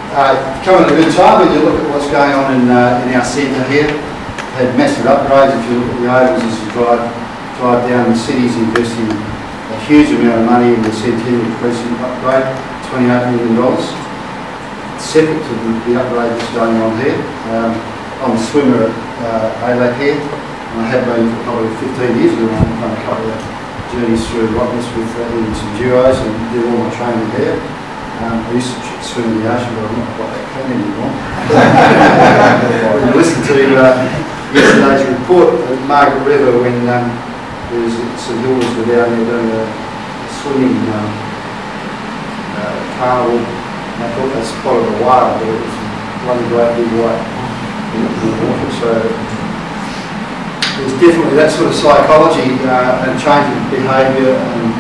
Coming at a good time when you look at what's going on in our centre here. Had massive upgrades. If you look at the overs as you drive down, the city's investing a huge amount of money in the Centennial Precinct upgrade, $28 million. Separate to the upgrade that's going on here. I'm a swimmer at ALAC here, and I have been for probably 15 years ago. I've done a couple of journeys through Rottnest with some duos and did all my training there. I used to swim in the ocean, but I'm not quite that clean anymore. When you listen to yesterday's report at Margaret River when St Hilda's were down there doing a swimming carnival, and I thought that's spotted a whale, but it was one great big white in the water. So there's definitely that sort of psychology and changing behaviour, and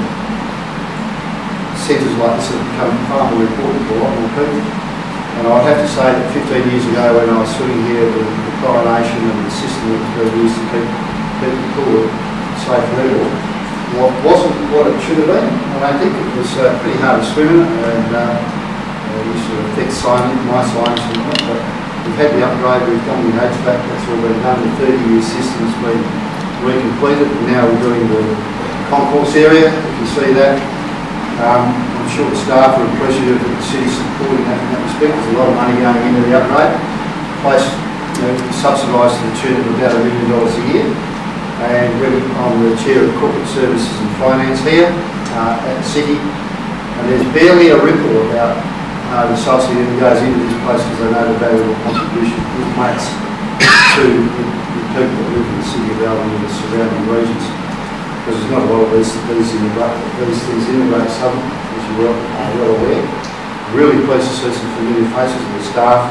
centres like this have become far more important for a lot more people. And I'd have to say that 15 years ago when I was swimming here, the chlorination and the system that was being used to keep people cool and safe and legal wasn't what it should have been. I think it was pretty hard to swim in, and it used to affect my sinus and that, but we've had the upgrade, we've done the HVAC, that's all been done, the 30-year system's been recompleted, and now we're doing the concourse area, if you see that. I'm sure the staff are appreciative that the city's supporting that in that respect. There's a lot of money going into the upgrade. The place, subsidised to the tune of about $1 million a year. And I'm the chair of corporate services and finance here at the city. And there's barely a ripple about the subsidy that goes into this place because they know the valuable contribution it makes to the people that live in the city of Albany and the surrounding regions. Because there's not a lot of these things integrate Southern, as you are well aware. Really pleased to see some familiar faces of the staff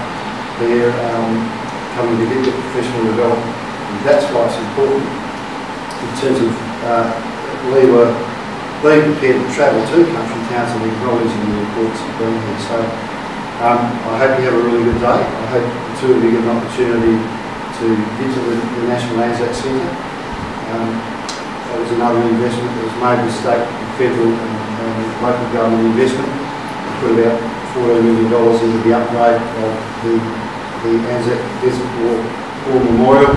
there coming to get their professional development. And that's why it's important in terms of LIWA being prepared to travel to country towns and acknowledging the importance of being here. So I hope you have a really good day. I hope the two of you get an opportunity to get to the National Anzac Centre. That was another investment that was made with state, federal and local government investment. We put about $14 million into the upgrade of the Anzac Desert War Memorial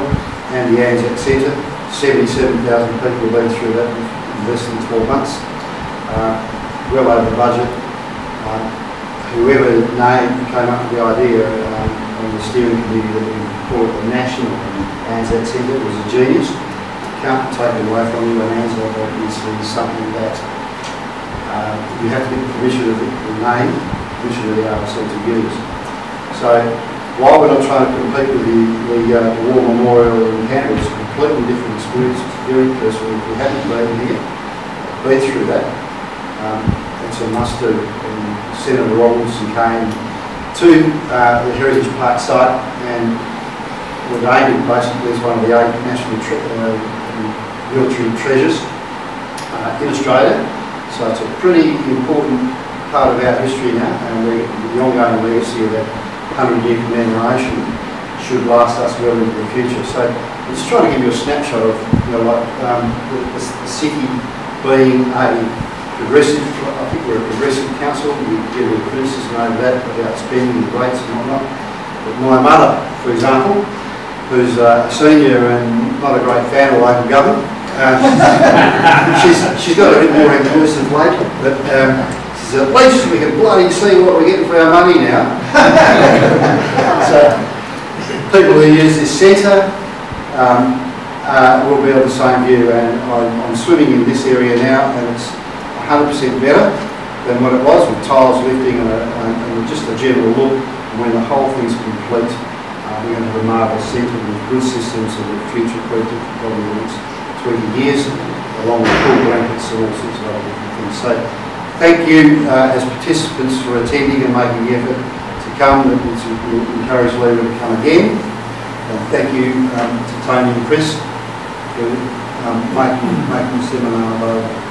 and the Anzac Centre. 77,000 people have been through that in less than 12 months. Well over budget. Whoever came up with the idea on the steering committee that we call it the National Anzac Centre was a genius. Can't take it away from you, and Anzac obviously is something that you have to get permission of the name, permission of the RLSSWA to use. So while we're not trying to compete with the War Memorial in Canberra, it's a completely different experience. It's very personal. If you haven't been through that, it's a must-do. Senator Robinson came to the Heritage Park site and ordained it basically as one of the 8 national military treasures in Australia. So it's a pretty important part of our history now, and the ongoing legacy of that 100-year commemoration should last us well into the future. So it's trying to give you a snapshot of the city being a progressive, I think we're a progressive council. We get a little criticism over that about spending the rates and whatnot. But my mother, for example, who's a senior and not a great fan of local government, she's got a bit more inclusive lately, but she says, at least we can bloody see what we're getting for our money now. So people who use this centre will be of the same view, and I'm swimming in this area now, and it's 100% better than what it was, with tiles lifting and just a general look. And when the whole thing's complete, we're going to have a marvellous centre with good systems that will future-proof it for probably the next 20 years, along with cool blankets and all sorts of other different things. So thank you as participants for attending and making the effort to come. We'll encourage Leaver to come again. And thank you to Tony and Chris for making the seminar available.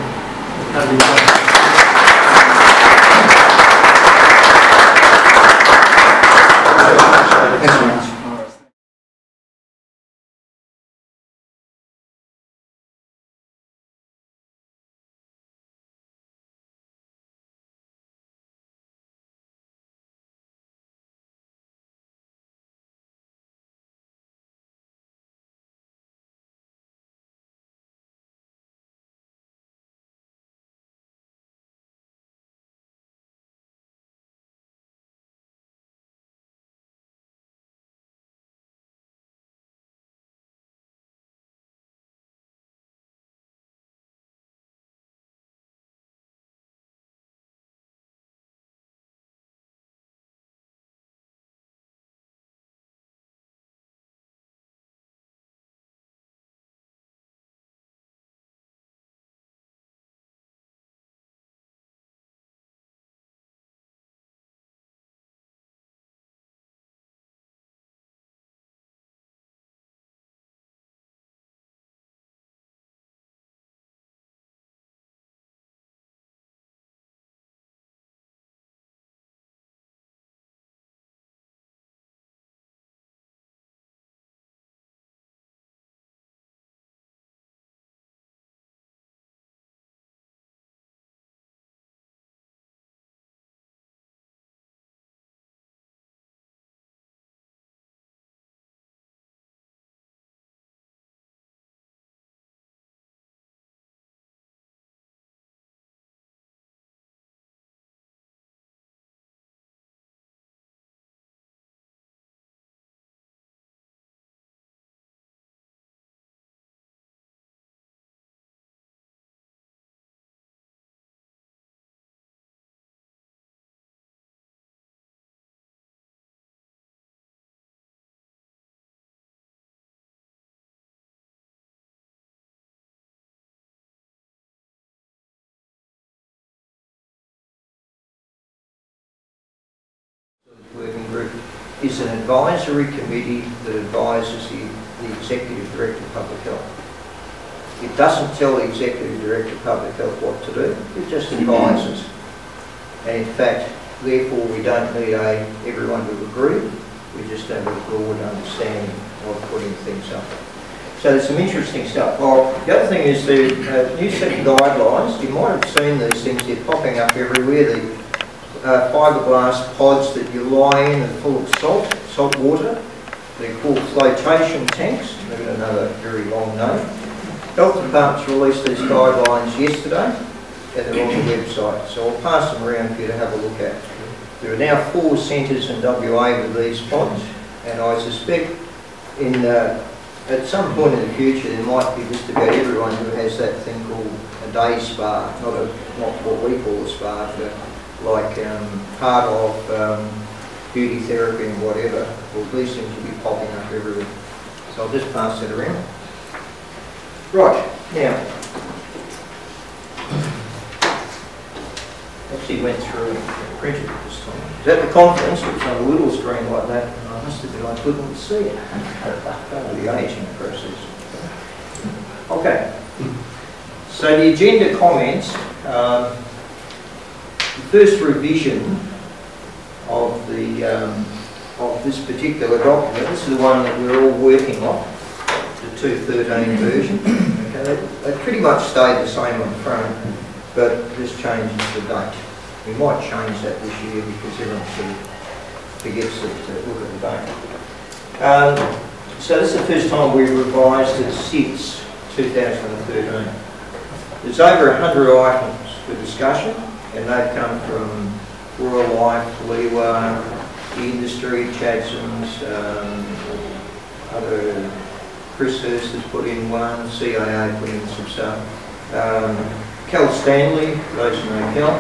is an advisory committee that advises the Executive Director of Public Health. It doesn't tell the Executive Director of Public Health what to do, it just advises. And in fact, therefore we don't need everyone to agree, we just have a broad understanding of putting things up. So there's some interesting stuff. Well, the other thing is the new set of guidelines. You might have seen these things, they're popping up everywhere. The fiberglass pods that you lie in are full of salt water. They're called flotation tanks. They've got another very long name. Health Department's released these guidelines yesterday and they're on the website. So I'll pass them around for you to have a look at. There are now 4 centres in WA with these pods, and I suspect at some point in the future there might be just about everyone who has that thing called a day spa, not what we call a spa, but like part of beauty therapy and whatever. Well, these things will be popping up everywhere. So I'll just pass it around. Right, now, actually went through and printed it this time. It was at the conference, it was on a little screen like that, and I must admit I couldn't see it. The aging process. Okay, so the agenda comments, the first revision of this particular document, this is the one that we're all working on, the 213 version. Okay, they pretty much stayed the same on the front, but this changes the date. We might change that this year because everyone sort of forgets to look at the date. So this is the first time we revised it since 2013. There's over 100 items for discussion, and they've come from Royal Life, LIWA, the industry, Chadson's, other, Chris Hurst has put in one, CIA put in some stuff. Cal Stanley, those who know Cal,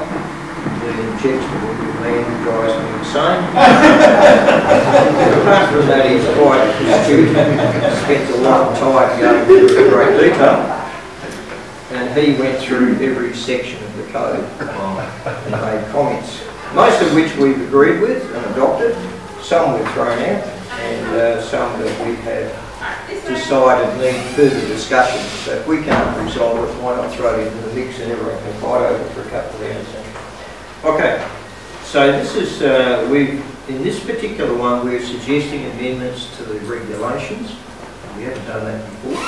the injectable man drives me insane. Apart from that, he's quite astute, spent a lot of time going through great detail. And he went through every section of the code and made comments, most of which we've agreed with and adopted. Some we've thrown out, and some that we have decided need further discussion. So if we can't resolve it, why not throw it into the mix and everyone can fight over it for a couple of hours. Okay, so this is, in this particular one, we're suggesting amendments to the regulations. We haven't done that before.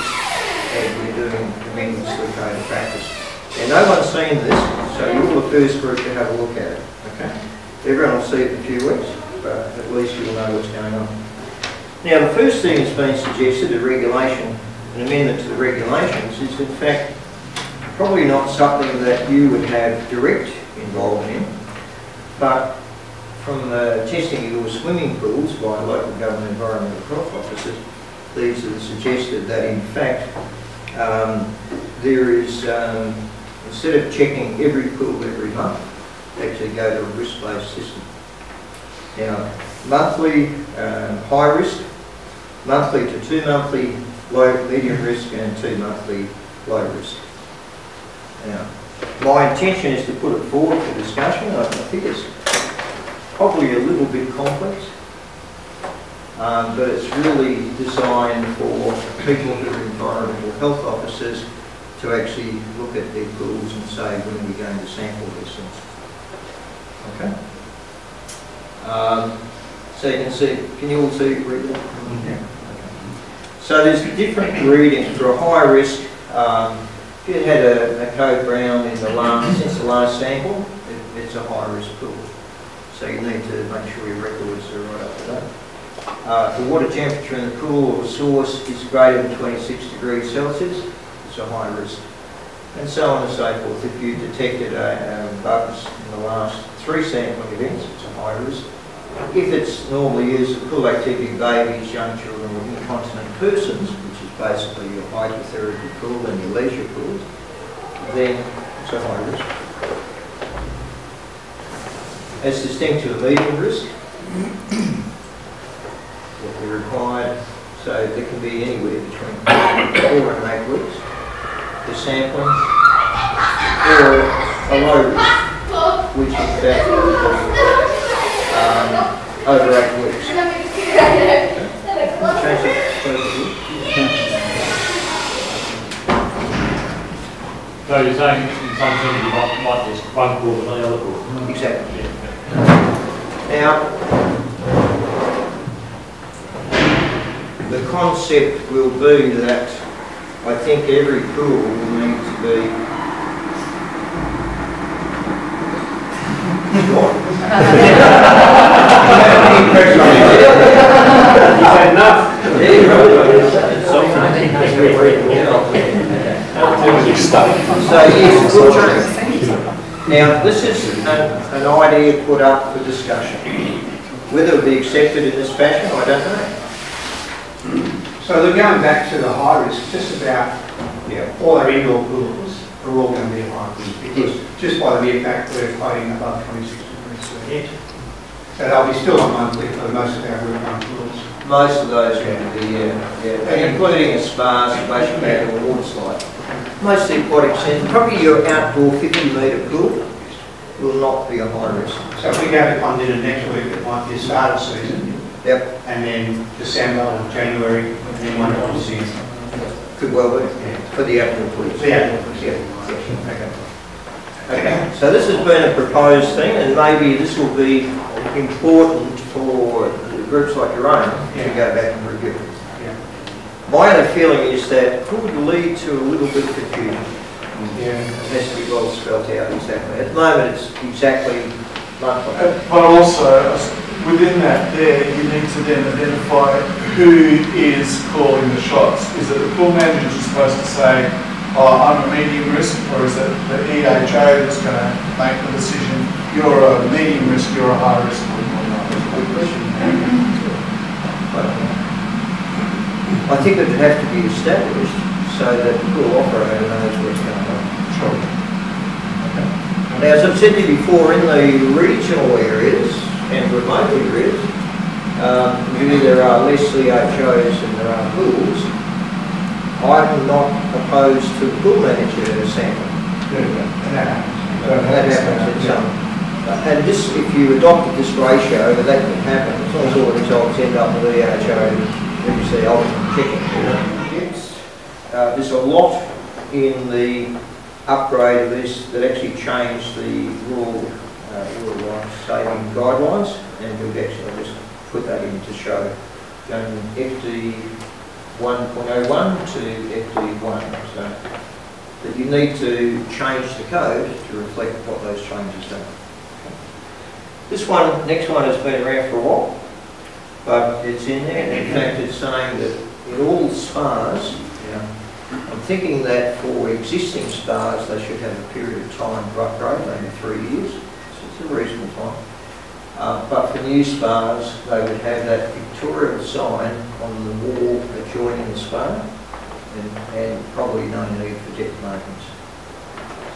And we're doing amendments to the code of practice. And no one's seen this, so you're the first group to have a look at it. Okay? Everyone will see it in a few weeks, but at least you'll know what's going on. Now, the first thing that's been suggested, a regulation, an amendment to the regulations, is in fact probably not something that you would have direct involvement in, but from testing your swimming pools by local government environmental health officers, these are suggested that in fact there is, instead of checking every pool every month, actually go to a risk-based system. Now, monthly high risk, monthly to 2 monthly low, medium risk, and 2 monthly low risk. Now, my intention is to put it forward for discussion. I think it's probably a little bit complex, but it's really designed for people who are environmental health officers to actually look at their pools and say when are we going to sample these things. Okay. So you can see, can you all see read that? Yeah. Okay. So there's different readings for a high risk. If you had a code brown in since the last sample, it's a high risk pool. So you need to make sure your records are right up to date. The water temperature in the pool or the source is greater than 26 degrees Celsius, it's a high risk. And so on and so forth. If you detected bugs in the last 3 sampling events, it's a high risk. If it's normally used for pool activity, babies, young children, or incontinent persons, which is basically your hydrotherapy pool and your leisure pools, then it's a high risk. As distinct to a medium risk, what they're required, so there can be anywhere between 4 and 8 weeks for sampling, or a low risk, which in fact would be over 8 weeks. So you're saying in some sense you might just one pool and not the other pool? Exactly. Yeah. Now, the concept will be that I think every pool will need to be You've had enough. So yes, good change. Now, this is an idea put up for discussion. Whether it will be accepted in this fashion, I don't know. So they're going back to the high risk, just about all our indoor pools are all going to be high risk because just by the mere fact we're floating above 26 degrees Celsius. So they'll be still on monthly for most of our work-run pools. Most of those are going to be, including a spa, splash pad or water slide. Most of the aquatic centres, probably your outdoor 50-metre pool will not be a high risk. So if we go to London next week, it might be the start of season. Yep. And then December or January, and then one more season. Could well be. For the outdoor pools. Yeah. Okay. So this has been a proposed thing, and maybe this will be important for groups like your own to go back and review. My only feeling is that could lead to a little bit of confusion. It has to be well spelled out exactly. At the moment it's exactly monthly. But also, within that there, you need to then identify who is calling the shots. Is it the pool manager who's supposed to say, oh, I'm a medium risk, or is it the EHO that's going to make the decision, you're a medium risk, you're a high risk? That's a good question. I think it would have to be established so that the pool operator knows what's going on. Sure. Now, as I've said to you before, in the regional areas and remote areas, where there are less CHOs than there are pools, I'm not opposed to a pool manager sampling. That happens in some. And this, if you adopted this ratio, that can happen. As long as all the results end up with EHO, the ultimate checking. There's a lot in the upgrade of this that actually changed the rural life saving guidelines, and we've actually just put that in to show going FD 1.01 to FD1. So that you need to change the code to reflect what those changes are. This one, next one, has been around for a while, but it's in there. In fact, it's saying that in all spas, I'm thinking that for existing spas, they should have a period of time to upgrade, maybe 3 years. So it's a reasonable time. But for new spas, they would have that pictorial sign on the wall adjoining the spa, and probably no need for depth markings.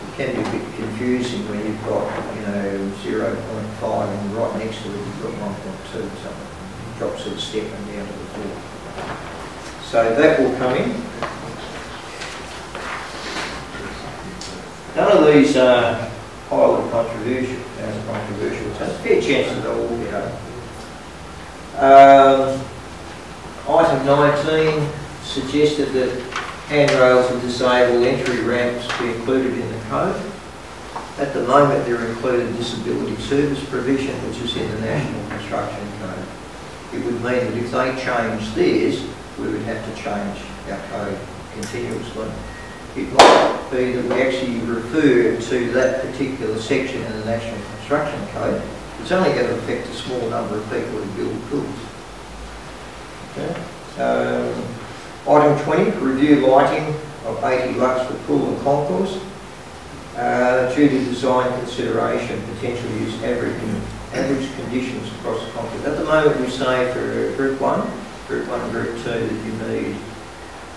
It can be a bit confusing when you've got, 0.5 and right next to it you've got 1.2 or something. It drops to the step and down to the floor. So that will come in. None of these are highly controversial. So there's a fair chance that they'll all get over. Item 19 suggested that handrails and disabled entry ramps be included in the code. At the moment they're included disability service provision, which is in the National Construction Code. It would mean that if they change theirs, we would have to change our code continuously. It might be that we actually refer to that particular section in the National Construction Code. It's only going to affect a small number of people who build pools. Okay. Item 20, review lighting of 80 lux for pool and concourse. Due to design consideration, potentially use average conditions across the concourse. At the moment we say for Group 1 and Group 2 that you need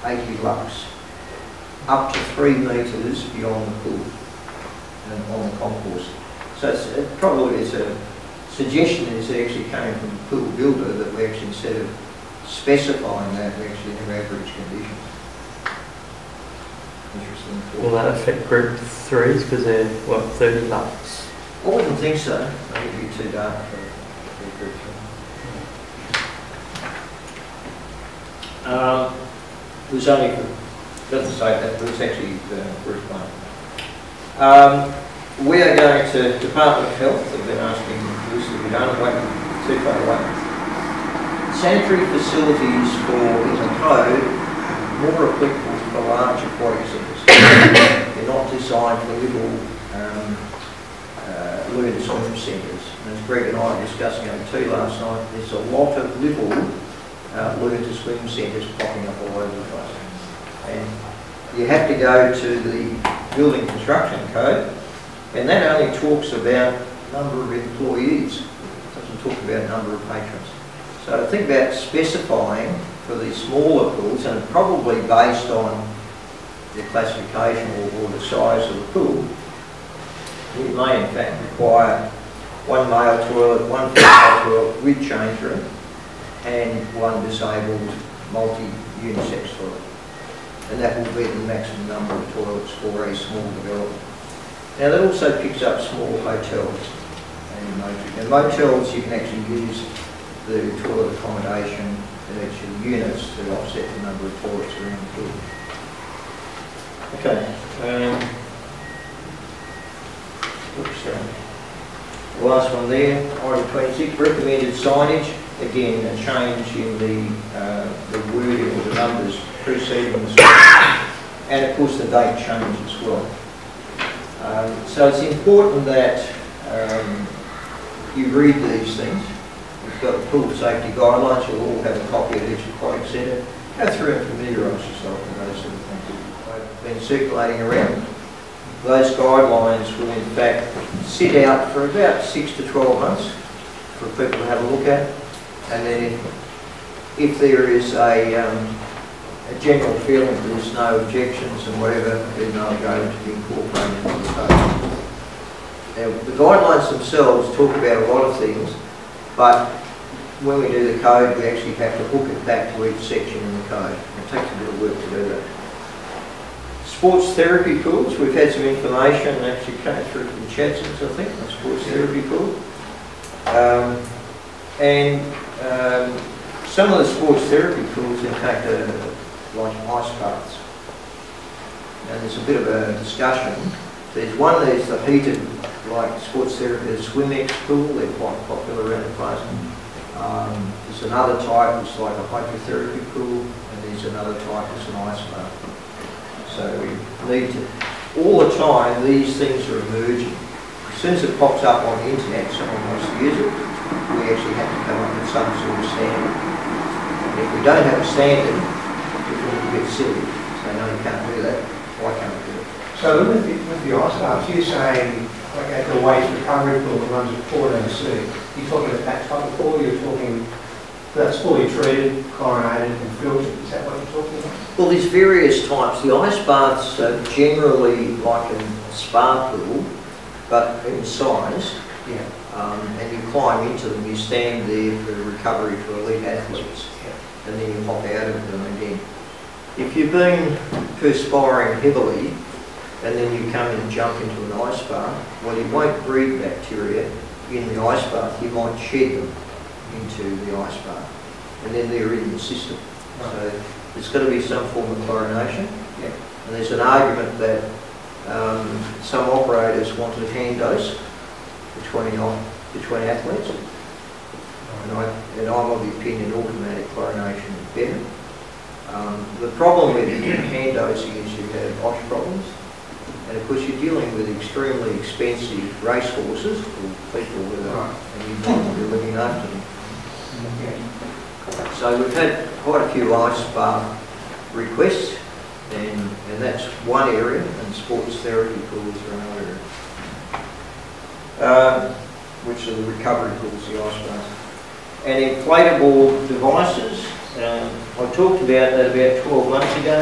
80 lux, up to 3 metres beyond the pool and on the concourse. So it's probably is a suggestion is actually coming from the pool builder that we actually, instead of specifying that, we actually have average conditions. Interesting. Will that affect Group 3s because they're, what, 30 lux? I wouldn't think so. I think it'd be too dark for Group was only for, doesn't say that, but it's actually for explaining. We are going to Department of Health. They've been asking this to be done. Wait too far away. Sanitary facilities in the code more applicable for large aquatic centres. They're not designed for little learned swim centres. And as Greg and I were discussing over tea last night, there's a lot of little learn to swim centres popping up all over the place. And you have to go to the Building Construction Code, and that only talks about number of employees. It doesn't talk about number of patrons. So think about specifying for the smaller pools, and probably based on the classification or the size of the pool, we may in fact require one male toilet, one female toilet with change room, and one disabled multi-unisex toilet. And that will be the maximum number of toilets for a small development. Now that also picks up small hotels and motels. You can actually use the toilet accommodation in each of the units to offset the number of toilets around the pool. Okay. The last one there, item 26, recommended signage. Again, a change in the wording or the numbers preceding the signage. And of course the date change as well. So it's important that you read these things. We've got the pool safety guidelines. You'll all have a copy of each aquatic centre. Go through and familiarise yourself with those sort of things. I've been circulating around. Those guidelines will in fact sit out for about 6 to 12 months for people to have a look at. And then if there is a general feeling that there's no objections and whatever, then they'll go to be incorporated into the code. Now, the guidelines themselves talk about a lot of things, but when we do the code, we actually have to hook it back to each section in the code. It takes a bit of work to do that. Sports therapy pools, we've had some information actually came through from Chadson's, I think, on sports therapy pool. Some of the sports therapy pools, in fact, are like ice baths. And there's a bit of a discussion. There's the heated, like sports therapy, the SwimX pool, they're quite popular around the place. There's another type, it's like a hydrotherapy pool, and there's another type, it's an ice bath. So we need to, all the time, these things are emerging. As soon as it pops up on the internet, someone wants to use it, we actually have to come up with some sort of standard. And if we don't have a standard, we're a bit silly. So no, you can't do that. Why can't we do it? So with the ice baths, you're saying, like at the waste recovery pool that runs at 4C, you're talking about that type of pool, you're talking that's fully treated, chlorinated and filtered, is that what you're talking about? Well, there's various types. The ice baths are generally like a spa pool, but in size. Yeah. And you climb into them, you stand there for recovery for elite athletes, and then you hop out of them again. If you've been perspiring heavily, and then you come and jump into an ice bath, well, you won't breed bacteria in the ice bath, you might shed them into the ice bath, and then they're in the system. Right. So there's got to be some form of chlorination. Yeah. And there's an argument that some operators want to hand dose between athletes. And I'm of the opinion automatic chlorination is better. The problem with hand dosing is you have OSH problems. And of course you're dealing with extremely expensive race horses or people with and you need to be looking after them. So we've had quite a few ice bath requests, and that's one area, and sports therapy pools are another area. Which are the recovery pools, the ice baths. And inflatable devices, I talked about that about 12 months ago,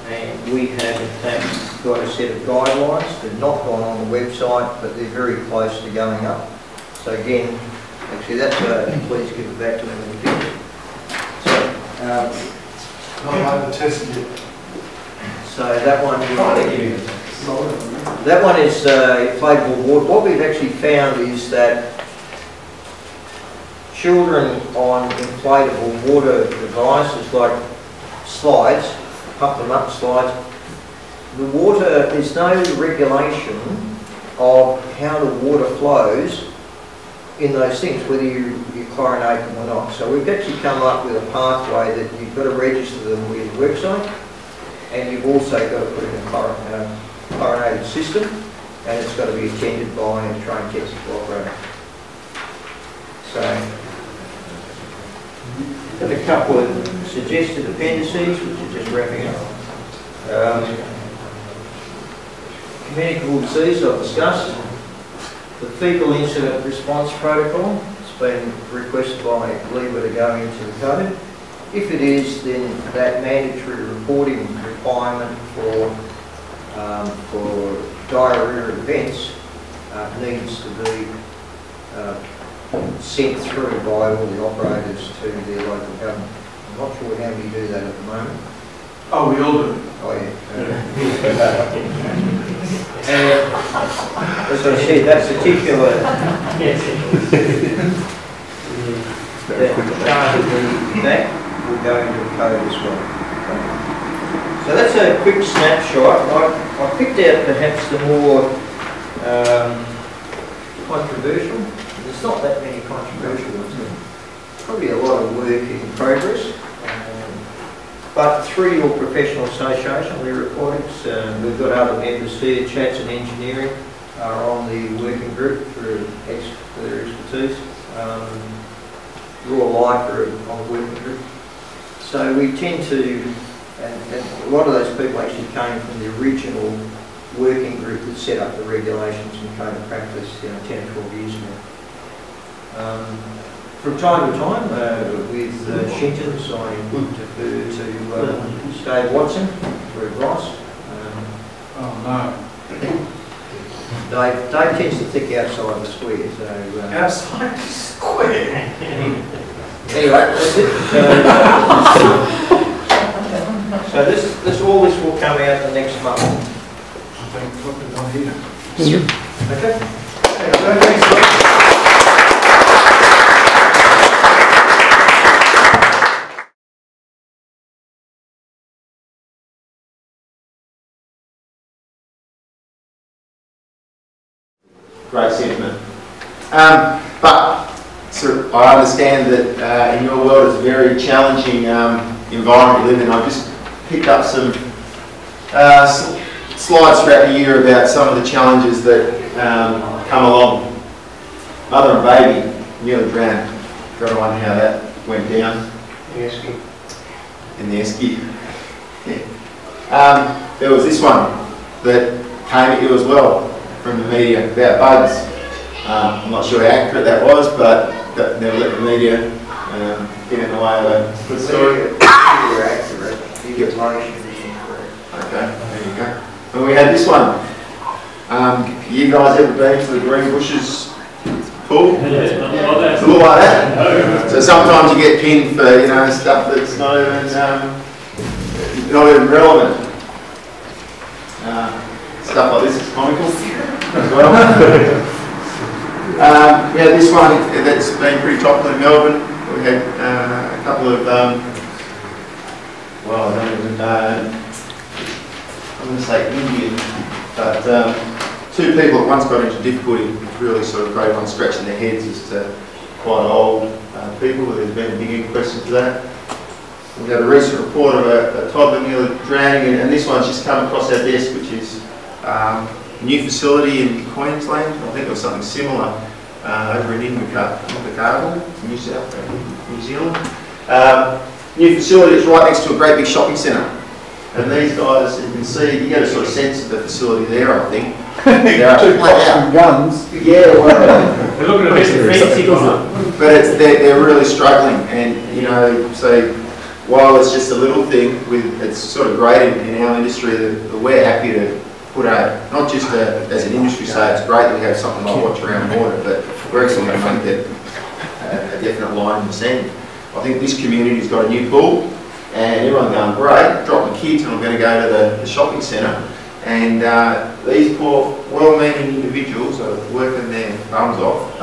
and we have in fact got a set of guidelines. They've not gone on the website, but they're very close to going up. So again, actually that's please give it back to them in the future. So, I haven't tested it. So that one is inflatable water. What we've actually found is that children on inflatable water devices like slides, pump them up slides, the water, there's no regulation of how the water flows in those things, whether you chlorinate them or not. So we've actually come up with a pathway that you've got to register them with the website, and you've also got to put in a chlorinated system, and it's got to be attended by a trained technical operator. So, got a couple of suggested appendices, which are just wrapping up. Communicable disease I've discussed. The fecal incident response protocol, it's been requested by LIWA to go into the code. If it is, then that mandatory reporting requirement for diarrhea events needs to be sent through by all the operators to their local government. I'm not sure how we do that at the moment. Oh, we all do. Oh yeah. As I said, that particular that will go into the code as well. So that's a quick snapshot. I picked out perhaps the more controversial. There's not that many controversial ones. Probably a lot of work in progress. But through your professional association, LIWA Aquatics, we've got other members here. Chats and Engineering are on the working group for their expertise. Raw Life are on the working group. So we tend to, and a lot of those people actually came from the original working group that set up the regulations and code of practice 10 or 12 years ago. From time to time, with Shintons, I defer to Dave Watson for advice. Oh no. Dave tends to think outside the square, so... Outside the square? Anyway, that's it. So all this will come out the next month. I think look at one here. Okay? Thanks, Great sentiment. But I understand that in your world it's a very challenging environment you live in. I've just picked up some slides throughout the year about some of the challenges that come along. Mother and baby nearly drowned. Got to wonder how that went down. In the esky. Yeah. There was this one that came at you as well from the media about bugs. I'm not sure how accurate that was, but never let the media get in the way of the story. You're accurate. The information is incorrect. Okay, there you go. And we had this one. You guys ever been to the Green Bushes pool? Yeah, not like that. It's a little like that. So sometimes you get pinned for stuff that's not even relevant. Stuff like this is comical as well. We had this one that's been pretty topical in Melbourne. We had a couple of, I'm going to say Indian, but two people at once got into difficulty, which really sort of great one scratching their heads as to quite old people. There's been a big inquest into that. We had a recent report of a toddler nearly drowning, and this one's just come across our desk, which is a new facility in Queensland. I think there was something similar over in Invercargill, New Zealand. New facility is right next to a great big shopping centre. And these guys, you can see, you get a sort of sense of the facility there, I think. Two cops and guns. Yeah, well, We're looking at this fancy one. but they're really struggling, and so while it's just a little thing, it's sort of great in our industry that we're happy to put out, not just as an industry say it's great that we have something like Watch Around Water, but we're actually going to make that a definite line in the sand. I think this community's got a new pool, and everyone's going, great, drop the kids and I'm going to go to the shopping centre. And these poor, well-meaning individuals are working their bums off,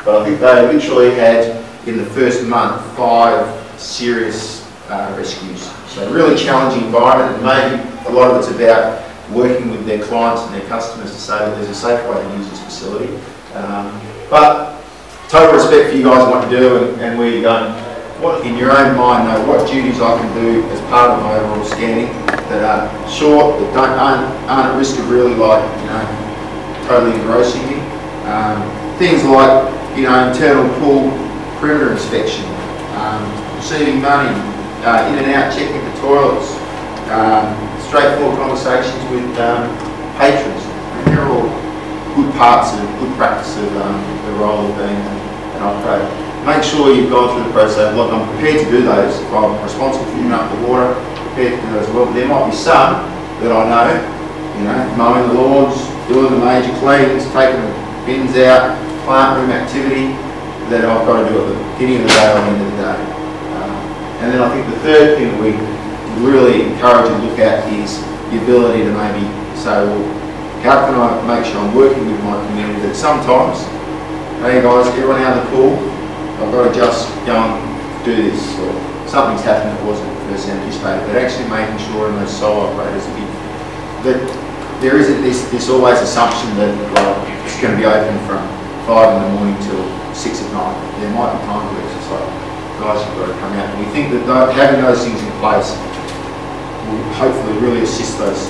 but I think they literally had in the first month 5 serious rescues. So really challenging environment, and maybe a lot of it's about working with their clients and their customers to say that there's a safe way to use this facility. But total respect for you guys and what you do and where you're going. What, in your own mind, know what duties I can do as part of my overall scanning that are short, that aren't at risk of really totally engrossing me. Things like, internal pool perimeter inspection, receiving money, in and out, checking the toilets, straightforward conversations with patrons. And they're all good parts of, good practice of the role of being an operator. Make sure you've gone through the process. Look, I'm prepared to do those. If I'm responsible for filling up the water, prepared to do those as well. But there might be some that I know, mowing the lawns, doing the major cleans, taking the bins out, plant room activity, that I've got to do at the beginning of the day or the end of the day. And then I think the third thing we really encourage you to look at is the ability to maybe say, well, how can I make sure I'm working with my community that sometimes, hey guys, everyone out of the pool, I've got to just go and do this, or something's happened that wasn't first anticipated, but actually making sure in those sole operators that there isn't this always assumption that it's going to be open from 5 in the morning till 6 at night. There might be time where it's just like, guys, you've got to come out. And we think that having those things in place will hopefully really assist those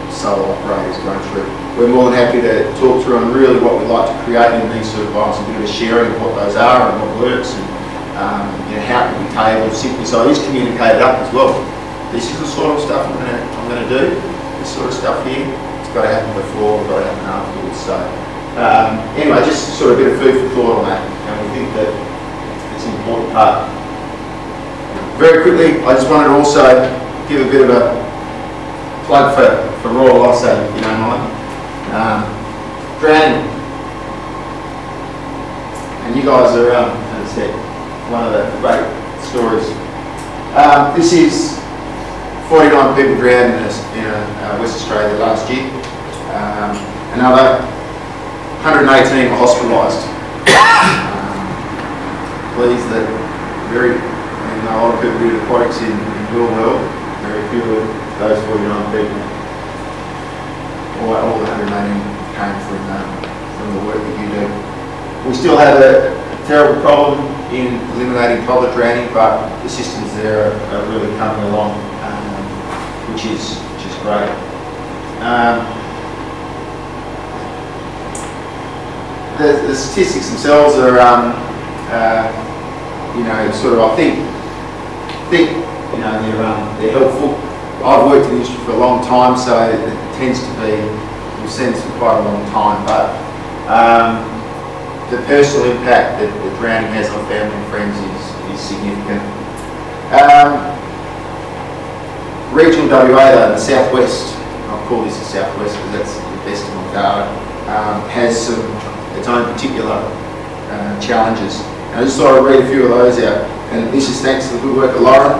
sole operators going through. We're more than happy to talk through on really what we'd like to create in these sort of environments, a bit of a sharing of what those are and what works, and how can we table simply so it is communicated up as well. This is the sort of stuff I'm going to do. This sort of stuff here, it's got to happen before, it's got to happen afterwards. So anyway, just sort of a bit of food for thought on that, and we think that it's an important part. Very quickly, I just wanted to also give a bit of a plug for Royal Lifesaving, if you don't mind. Drowning. And you guys are, as I said, one of the great stories. This is 49 people drowned in West Australia last year. Another 118 were hospitalised. Pleased that a lot of people do aquatics in your world, very few of those 49 people, all the 118 came from the work that you do. We still have a terrible problem in eliminating toilet drowning, but the systems there are really coming along, which is great. The statistics themselves are, sort of, I think they're helpful. I've worked in the industry for a long time, so it tends to be, we've seen this for quite a long time, but the personal impact that drowning has on family and friends is significant. Regional WA, though, in the southwest, I'll call this the southwest because that's the best of my data, has its own particular challenges. And I just thought I'd read a few of those out, and this is thanks to the good work of Lauren.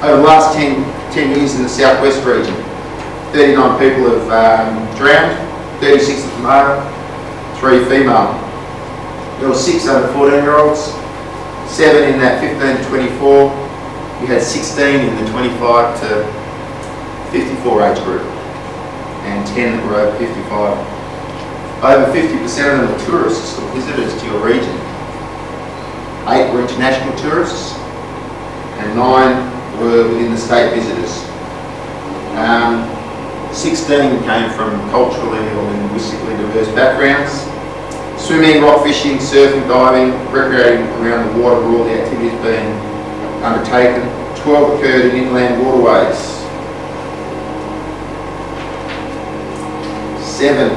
Over the last 10 years in the southwest region, 39 people have drowned, 36 of them male, 3 female. There were 6 under 14-year-olds, 7 in that 15 to 24. We had 16 in the 25 to 54 age group, and 10 that were over 55. Over 50% of them were tourists or visitors to your region. 8 were international tourists, and 9 were within the state visitors. 16 came from culturally or linguistically diverse backgrounds. Swimming, rock fishing, surfing, diving, recreating around the water were all the activities being undertaken. 12 occurred in inland waterways. 7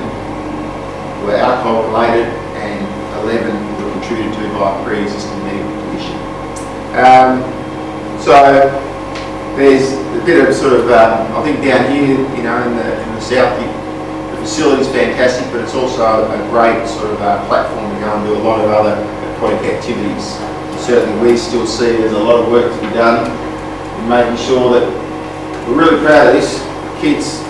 were alcohol related, and 11 were contributed to by a pre-existing medical condition. So there's a bit of sort of, I think down here, in the south, the facility's fantastic, but it's also a great sort of platform to go and do a lot of other aquatic activities. Certainly we still see there's a lot of work to be done in making sure that we're really proud of this. Kids,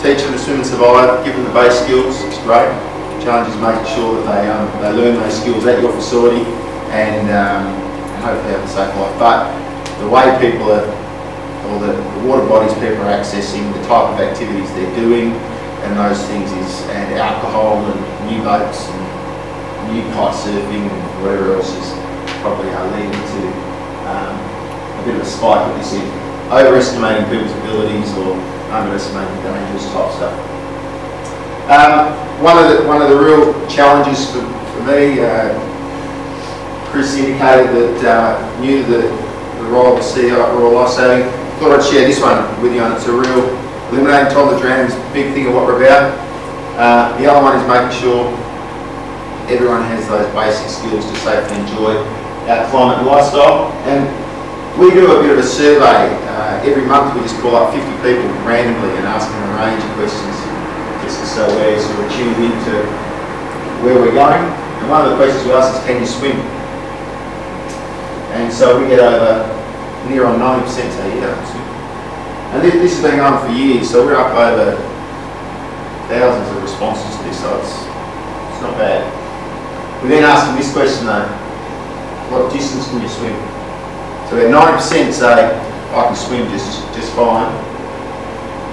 teach them to swim and survive, give them the base skills, it's great. challenge is making sure that they learn those skills at your facility and hopefully have a safe life. But the way people are, or the water bodies people are accessing, the type of activities they're doing, and those things and alcohol and new boats and new kite surfing and whatever else is probably leading to a bit of a spike of this in overestimating people's abilities or underestimating dangerous type stuff. One of the real challenges for me, Chris indicated that knew the role of the CEO at Royal Lifesaving. Thought I'd share this one with you, and it's a real eliminating toddler drowning is a big thing of what we're about. The other one is making sure everyone has those basic skills to safely enjoy our climate and lifestyle. And we do a bit of a survey. Every month we just call up 50 people randomly and ask them a range of questions just so we're sort of tuned into where we're going. And one of the questions we ask is, can you swim? And so we get over near on 90% say you don't swim. And this has been going on for years, so we're up over thousands of responses to this, so it's not bad. We then ask them this question though, what distance can you swim? So about 90% say, I can swim just fine,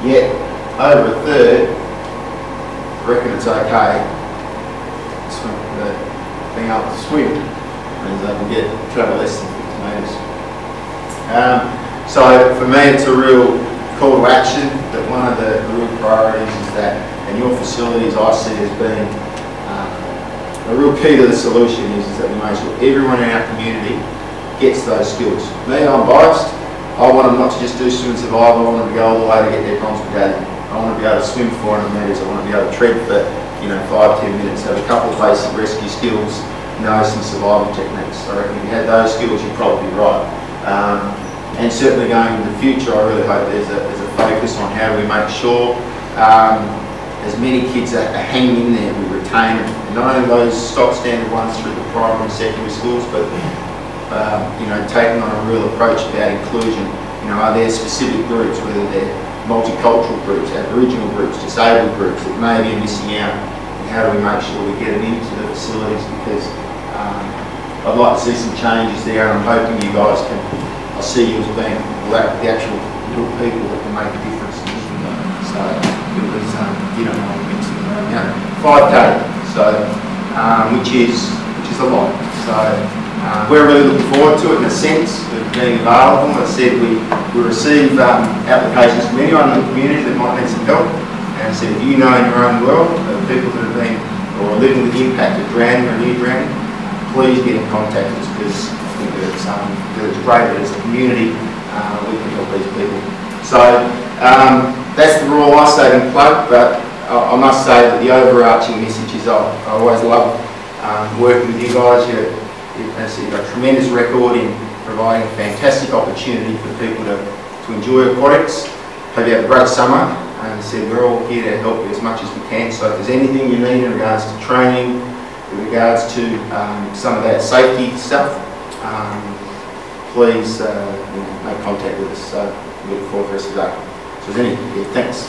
yet over a third reckon it's okay being able to swim, means they can travel less than 50 metres. So for me it's a real call to action, that one of the real priorities is that, and your facilities I see as being a real key to the solution is that we make sure everyone in our community gets those skills. Me, I'm biased. I want them not to just do swim and survive, I want them to go all the way to get their bronze medallion. I want to be able to swim 400 metres, I want to be able to tread for 5-10 minutes, have a couple of basic rescue skills, know some survival techniques. I reckon if you had those skills you're probably right. And certainly going into the future, I really hope there's a focus on how we make sure as many kids are hanging in there, we retain them. Not only those stock standard ones through the primary and secondary schools, but taking on a real approach about inclusion. Are there specific groups, whether they're multicultural groups, Aboriginal groups, disabled groups that maybe are missing out, and how do we make sure we get it into the facilities? Because I'd like to see some changes there, and I'm hoping you guys can. I see you as being the actual little people that can make a difference in this regard. So it was, you don't know, 5K, so which is a lot. So we're really looking forward to it in a sense of being available. As I said, we receive applications from anyone in the community that might need some help. And I said, if you know in your own world of people that have been or are living with the impact of drowning or near drowning, please get in contact with us, because I think that it's great that as a community we can help these people. So that's the Royal Lifesaving plug, but I must say that the overarching message is I always love working with you guys. You've got a tremendous record in providing a fantastic opportunity for people to enjoy aquatics. Hope you have a great summer. As I said, we're all here to help you as much as we can. So if there's anything you need in regards to training, in regards to some of that safety stuff, please make contact with us. So we look forward to the rest of the day. So is there any? Yeah, thanks.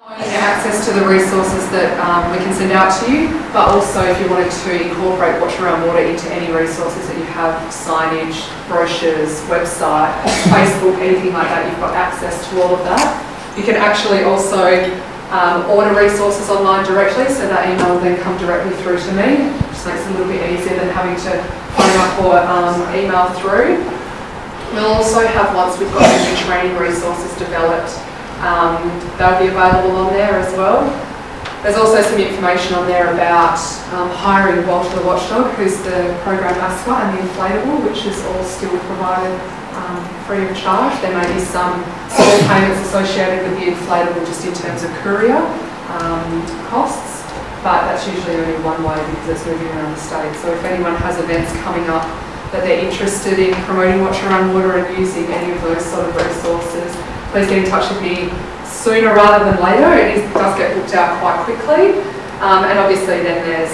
Access to the resources that we can send out to you, but also if you wanted to incorporate Watch Around Water into any resources that you have, signage, brochures, website, Facebook, anything like that, you've got access to all of that. You can actually also order resources online directly, so that email will then come directly through to me. Just makes it a little bit easier than having to phone up or email through. We'll also have, once we've got the new training resources developed, they'll be available on there as well. There's also some information on there about hiring Walter the Watchdog, who's the program mascot, and the inflatable, which is all still provided free of charge. There may be some small payments associated with the inflatable just in terms of courier costs, but that's usually only one way because it's moving around the state. So if anyone has events coming up that they're interested in promoting Watch Around Water and using any of those sort of resources, please get in touch with me sooner rather than later. It does get booked out quite quickly. And obviously then there's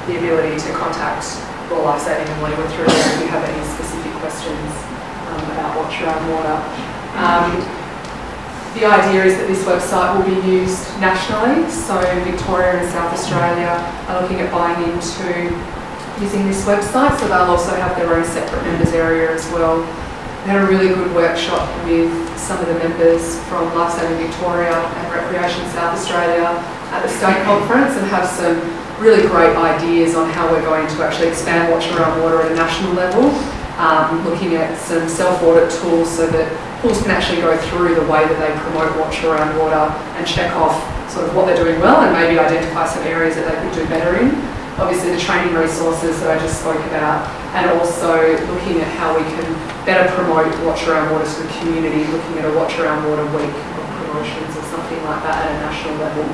the ability to contact Royal Lifesaving and LIWA through there if you have any specific questions about Watch Around Water. The idea is that this website will be used nationally, so Victoria and South Australia are looking at buying into using this website, so they'll also have their own separate members area as well. We had a really good workshop with some of the members from Lifesaving Victoria and Recreation South Australia at the state conference, and have some really great ideas on how we're going to actually expand Watch Around Water at a national level, looking at some self-audit tools so that pools can actually go through the way that they promote Watch Around Water and check off sort of what they're doing well and maybe identify some areas that they could do better in. Obviously the training resources that I just spoke about, and also looking at how we can better promote Watch Around Water to the community, looking at a Watch Around Water week of promotions or something like that at a national level.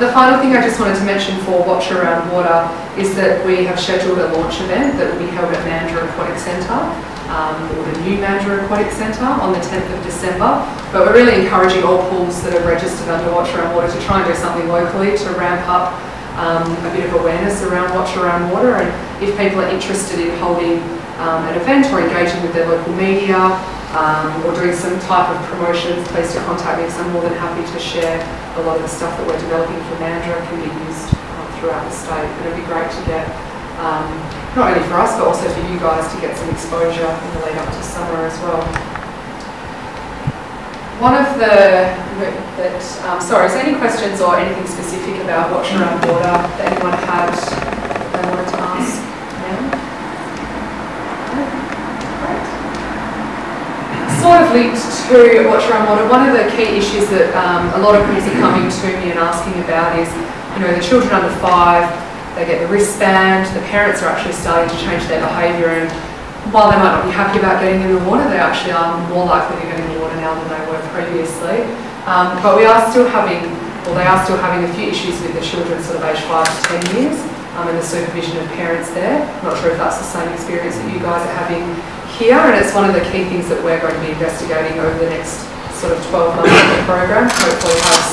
The final thing I just wanted to mention for Watch Around Water is that we have scheduled a launch event that will be held at Mandurah Aquatic Centre, or the new Mandurah Aquatic Centre on the 10th of December. But we're really encouraging all pools that are registered under Watch Around Water to try and do something locally to ramp up a bit of awareness around Watch Around Water. And if people are interested in holding an event or engaging with their local media or doing some type of promotions, please do contact me because I'm more than happy to share a lot of the stuff that we're developing for Mandurah can be used throughout the state. And it'd be great to get, not only for us, but also for you guys to get some exposure in the lead up to summer as well. One of the, sorry, is there any questions or anything specific about Watch Around Water that anyone had that they wanted to ask now? Great. Sort of linked to Watch Around Water, one of the key issues that a lot of pools are coming to me and asking about is, you know, the children under 5, they get the wristband, the parents are actually starting to change their behaviour, and while they might not be happy about getting in the water, they actually are more likely to get in the water now than they were previously. But we are still having, well, they are still having a few issues with the children sort of aged 5 to 10 years and the supervision of parents there. I'm not sure if that's the same experience that you guys are having here, and it's one of the key things that we're going to be investigating over the next sort of 12 months of the program. Hopefully have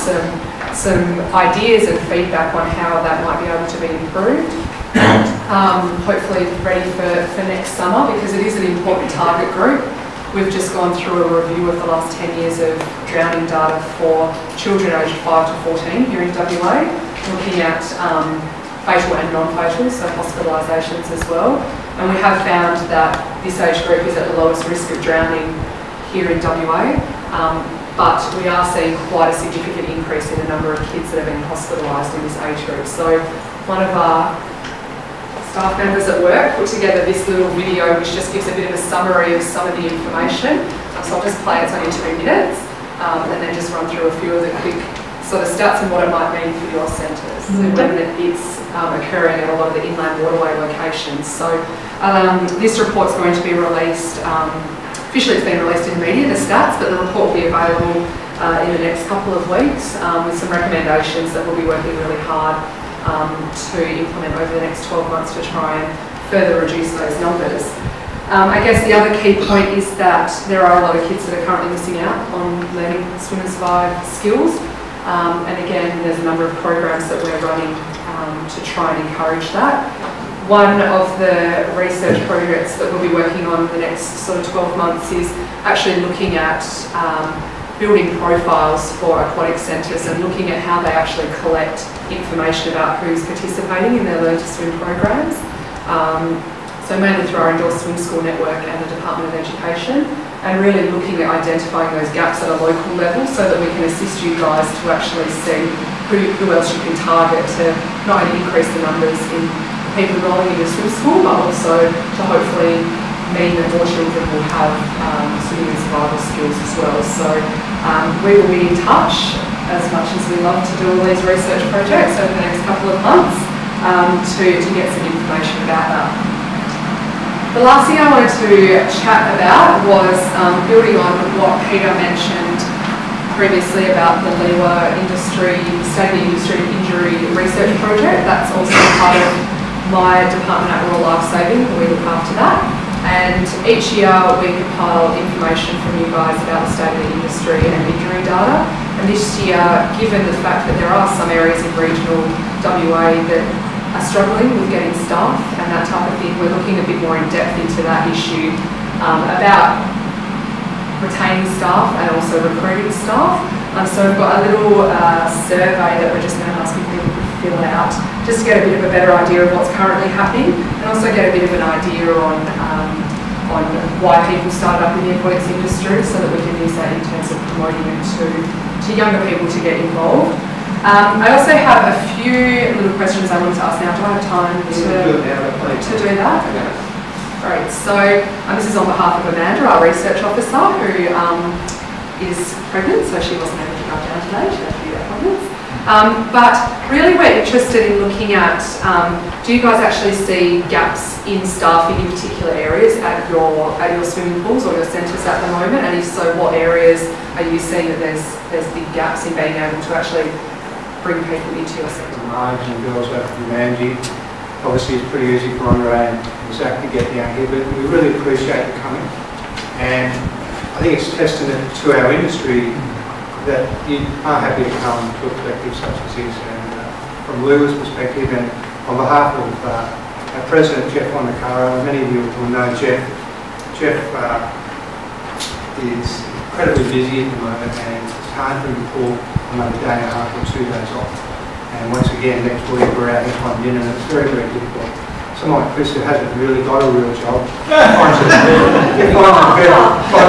some ideas and feedback on how that might be able to be improved. Hopefully ready for next summer, because it is an important target group. We've just gone through a review of the last 10 years of drowning data for children aged 5 to 14 here in WA, looking at fatal and non-fatal, so hospitalisations as well. And we have found that this age group is at the lowest risk of drowning here in WA, but we are seeing quite a significant increase in the number of kids that have been hospitalised in this age group. So one of our staff members at work put together this little video which just gives a bit of a summary of some of the information. So I'll just play it, it's only 2 minutes, and then just run through a few of the quick sort of stats and what it might mean for your centres when it's occurring at a lot of the inland waterway locations. So this report's going to be released, officially it's been released in the media, the stats, but the report will be available in the next couple of weeks with some recommendations that we'll be working really hard to implement over the next 12 months to try and further reduce those numbers. I guess the other key point is that there are a lot of kids that are currently missing out on learning swim and survive skills. And again, there's a number of programs that we're running to try and encourage that. One of the research projects that we'll be working on in the next sort of 12 months is actually looking at building profiles for aquatic centres and looking at how they actually collect information about who's participating in their Learn to Swim programs. So mainly through our indoor swim school network and the Department of Education, and really looking at identifying those gaps at a local level so that we can assist you guys to actually see who else you can target to not only increase the numbers in people enrolling in your swim school, but also to hopefully mean that more children will have swimming and survival skills as well. So we will be in touch, as much as we love to do all these research projects over the next couple of months, to get some information about that. The last thing I wanted to chat about was building on what Peter mentioned previously about the LIWA industry, state of the industry injury research project. That's also part of my department at Royal Lifesaving, we look after that. And each year we compile information from you guys about the state of the industry and injury data. And this year, given the fact that there are some areas in regional WA that are struggling with getting staff and that type of thing. We're looking a bit more in depth into that issue about retaining staff and also recruiting staff. So we've got a little survey that we're just now asking people to fill out, just to get a bit of a better idea of what's currently happening, and also get a bit of an idea on why people started up in the aquatics industry, so that we can use that in terms of promoting it to younger people to get involved. I also have a few little questions I wanted to ask now. Do I have time to do that? Great. So this is on behalf of Amanda, our research officer, who is pregnant, so she wasn't able to come down today. She had to be at appointments. But really we're interested in looking at, do you guys actually see gaps in staffing in particular areas at your swimming pools or your centres at the moment? And if so, what areas are you seeing that there's big gaps in being able to actually bring people into your centre? Marge and girls over from Manji. Obviously it's pretty easy for Andre and Zach to get down here, but we really appreciate you coming. And I think it's testament to our industry that you are happy to come to a collective such as this. And from LIWA's perspective, and on behalf of our president, Jeff Wondacaro, many of you will know Jeff. Jeff is incredibly busy at the moment, and it's hard for him to pull another day and a half or 2 days off. And once again, next week we're out here on dinner, and it's very, very difficult. Someone like Chris, who hasn't really got a real job, finds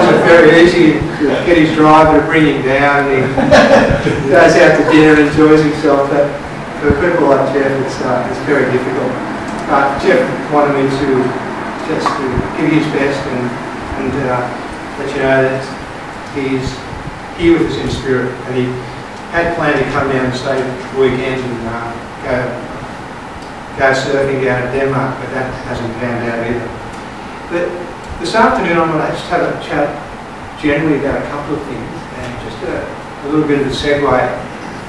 it very easy to get his driver to bring him down, and he goes out to dinner and enjoys himself. But for people like Jeff, it's very difficult. Jeff wanted me to just give his best and let you know that he's here with us in spirit, and he had planned to come down and stay the weekend and go surfing down in Denmark, but that hasn't panned out either. But this afternoon I'm going to just have a chat generally about a couple of things, and just a little bit of a segue.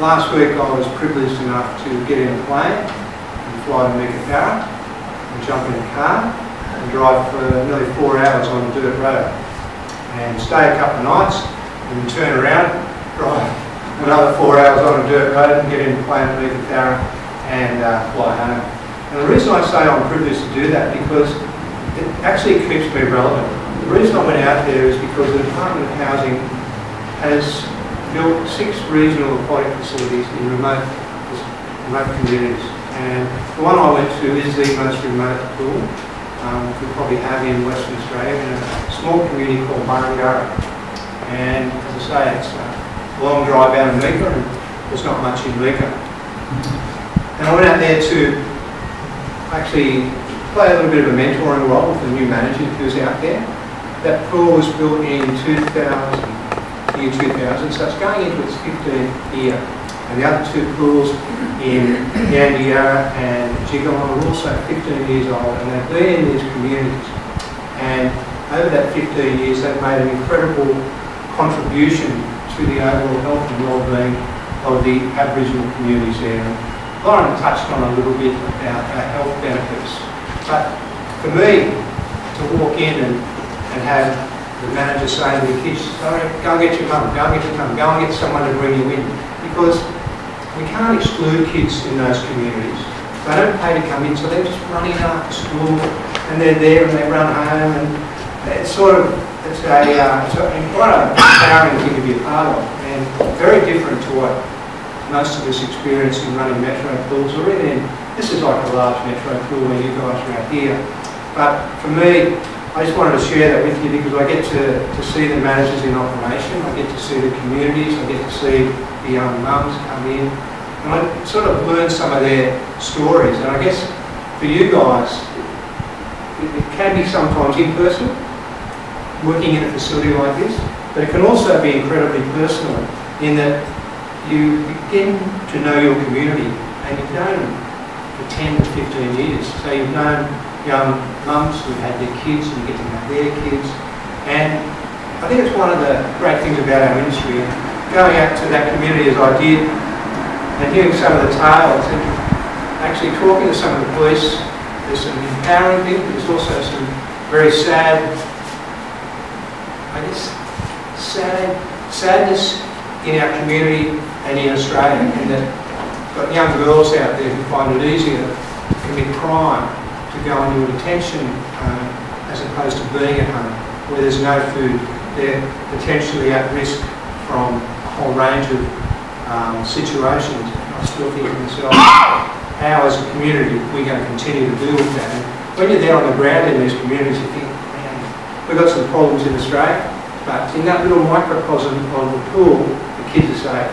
Last week I was privileged enough to get in a plane and fly to Leaversuch and jump in a car and drive for nearly 4 hours on a dirt road and stay a couple of nights and then turn around, drive another 4 hours on a dirt road and get in a plane to Leaversuch and fly home. And the reason I say I'm privileged to do that because it actually keeps me relevant. The reason I went out there is because the Department of Housing has built 6 regional aquatic facilities in remote communities. And the one I went to is the most remote pool we probably have in Western Australia, in a small community called Barangara. And as I say, it's a long drive out of Mika, and there's not much in Mika. And I went out there to actually play a little bit of a mentoring role with the new manager who's out there. That pool was built in year 2000, so it's going into its 15th year. And the other 2 pools in Yandiara and Jigalong are also 15 years old, and they've been in these communities. And over that 15 years, they've made an incredible contribution to the overall health and well-being of the Aboriginal communities there. Lauren touched on a little bit about our health benefits, but for me to walk in and have the manager saying to the kids, sorry, go and get your mum, go and get your mum, go and get someone to bring you in, because we can't exclude kids in those communities. They don't pay to come in, so they're just running after school, and they're there and they run home, and it's quite an empowering thing to be a part of, and very different to what most of us experience in running metro pools, or even in, this is like a large metro pool where you guys are out here. But for me, I just wanted to share that with you because I get to see the managers in operation, I get to see the communities, I get to see the young mums come in, and I sort of learn some of their stories. And I guess for you guys, it can be sometimes impersonal, working in a facility like this, but it can also be incredibly personal in that you begin to know your community, and you've known them for 10 to 15 years. So you've known young mums who've had their kids, and you get to know their kids. And I think it's one of the great things about our industry. Going out to that community as I did, and hearing some of the tales, and actually talking to some of the police, there's some empowering things, there's also some very sad, I guess, sadness in our community and in Australia, and that got young girls out there who find it easier commit crime to go into a detention as opposed to being at home where there's no food. They're potentially at risk from a whole range of situations. I still think to myself, how as a community we're going to continue to deal with that. And when you're there on the ground in these communities, you think, man, we've got some problems in Australia, but in that little microcosm of the pool, the kids are safe.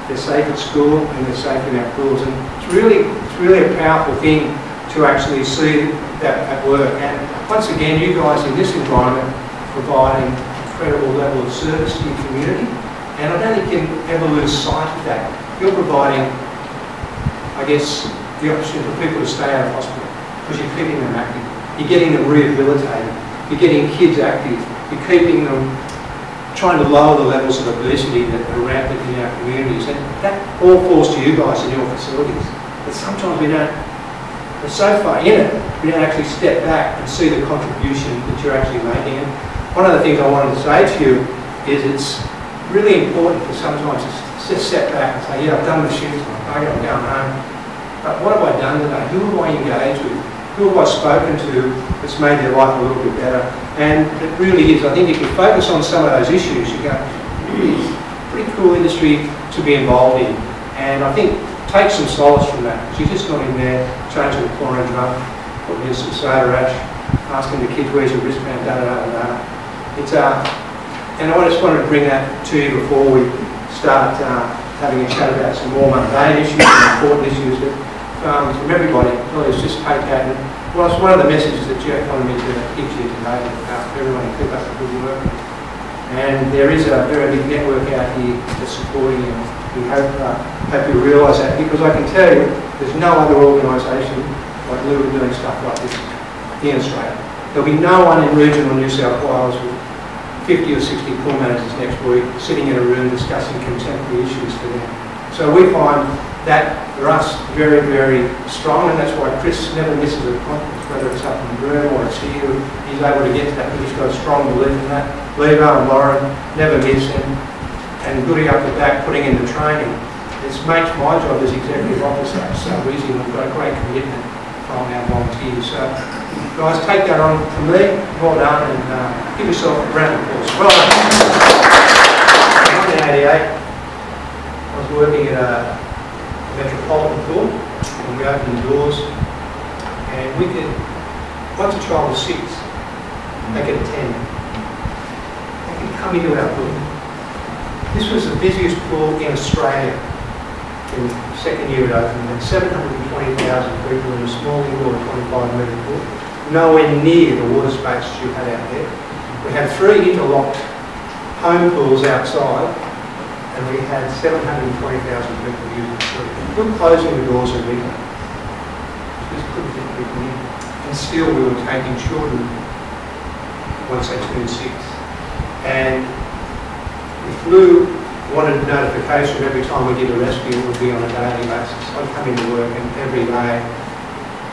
They're safe at school and they're safe in our pools. And it's really a powerful thing to actually see that at work. And once again, you guys in this environment providing incredible level of service to your community. And I don't think you can ever lose sight of that. You're providing, I guess, the opportunity for people to stay out of hospital because you're keeping them active. You're getting them rehabilitated. You're getting kids active. You're keeping them, trying to lower the levels of obesity that are rampant in our communities. And that all falls to you guys in your facilities. But sometimes we're so far in it, we don't actually step back and see the contribution that you're actually making. And one of the things I wanted to say to you is it's really important for sometimes to just step back and say, yeah, I've done the shift, I'm going home. But what have I done today? Who have I engaged with? Who have I spoken to that's made their life a little bit better? And it really is, I think if you focus on some of those issues, you go, pretty cool industry to be involved in. And I think take some solace from that, because you're just not in there changing the chlorine drum, putting in some soda ash, asking the kids where's your wristband, da-da-da-da-da. It's and I just wanted to bring that to you before we start having a chat about some more mundane issues and important issues that from everybody. Please just take that. And well, it's one of the messages that Jeff wanted me to give to you today, everyone to keep up the good work. And there is a very big network out here that's supporting you. We hope you realise that, because I can tell you there's no other organisation like Llew doing stuff like this in Australia. There'll be no one in regional New South Wales with 50 or 60 pool managers next week sitting in a room discussing contemporary issues for them. So we find that for us very, very strong, and that's why Chris never misses a conference, whether it's up in the room or it's here. He's able to get to that because he's got a strong belief in that. Levo and Lauren never miss him, and goody up the back putting in the training. It makes my job as executive officer so easy, and we've got a great commitment from our volunteers. So guys, take that on from me. Well done, and give yourself a round of applause. Well done. In 1988, I was working at a metropolitan pool, and we opened the doors, and we could, once a child was 6, they could attend. They could come into our pool. This was the busiest pool in Australia in the second year it opened. We had 720,000 people in a small indoor 25-metre pool, nowhere near the water space you had out there. We had 3 interlocked home pools outside, and we had 720,000 people using the pool. We were closing the doors at midnight. We just couldn't get people in. And still we were taking children once they turned 6. And if Llew wanted notification every time we did a rescue, it would be on a daily basis. I'd come into work and every day